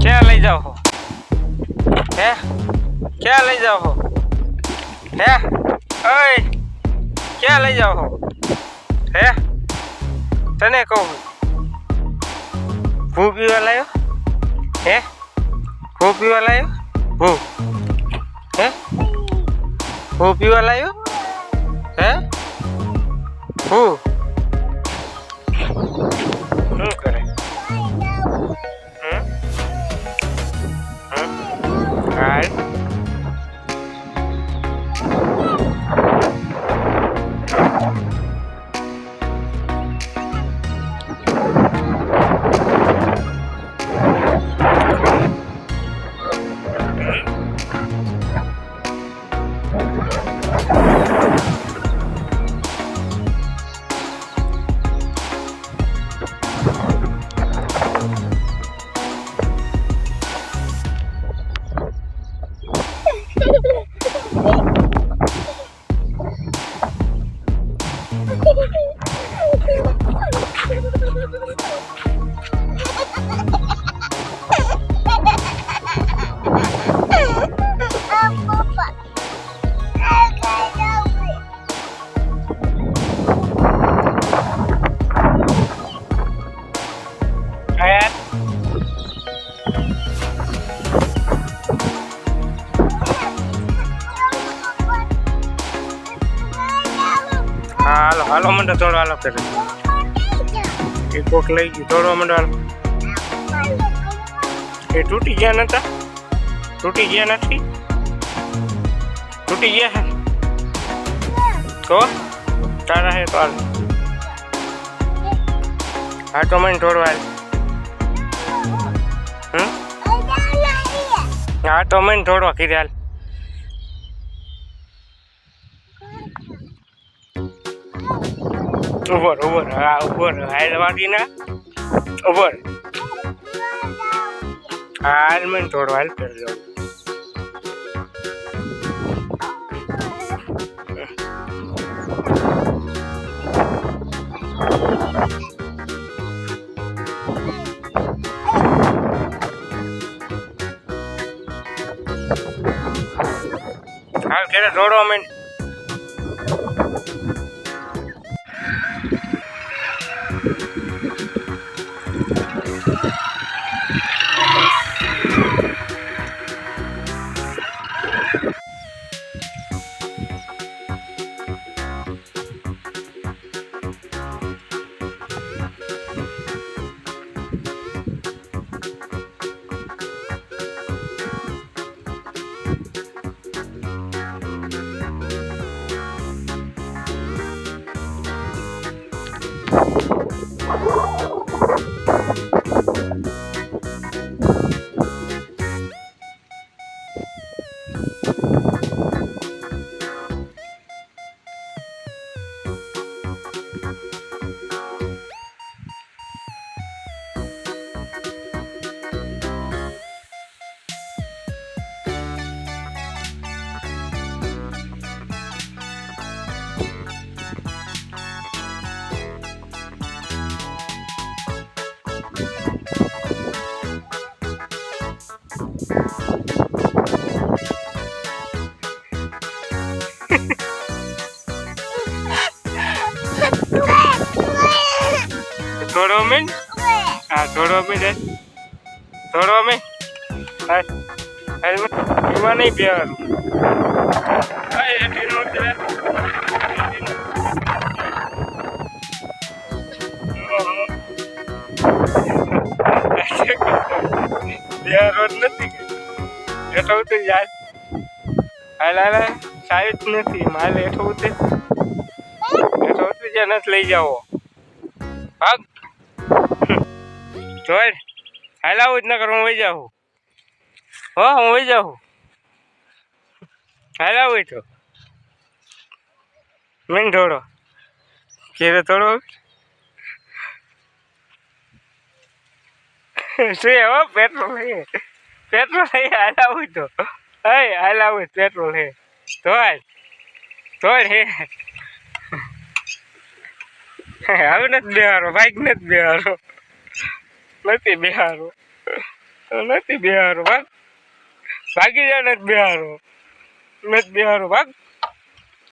क्या ले जाओ हो है क्या ले जाओ हो है ओए क्या ले जाओ हो है तने कहूँ भू पीवा लायो है भू पीवा लायो भू है भू पीवा लायो है भू શું કરે હાલ હાલો હાલો મંડો થોડો હાલો કરે એ કોક લઈ ગયું થોડો મંડો હાલો એ તૂટી ગયા નતા તૂટી ગયા નથી તૂટી ગયા હે તો તારા હે તો હાલ હા તો મને થોડો હાલ હા તો મને થોડો કીધે હાલ ઉપર ઉપર હા ઉપર હાલ વાગી ના ઉપર હાલ મને થોડો હાલ કરજો હાલ ઘરે દોડો મેં થોડો મેં હા થોડો મેં જાય થોડો મેં એમાં નહીં પીવાનું રોજ નથી એઠો ઉતરી જાય હાલ હાલ સાહેબ નથી મારે એઠો ઉતરી જાય નથી લઈ જાઓ ભાગ જોઈ હાલ આવું જ ન કર હું વહી જાઉં હો હું વહી જાઉં હાલ આવું તો મેં થોડો કેરે થોડો શું હો પેટ્રોલ લઈએ હાલ આવું તો હાલ આવું પેટ્રોલ હે ધોળ હે હવે નથી બેહારો બાઈક નથી બેહારો નથી બેહારો ભાગ ભાગી જા નથી બેહારો ભાગ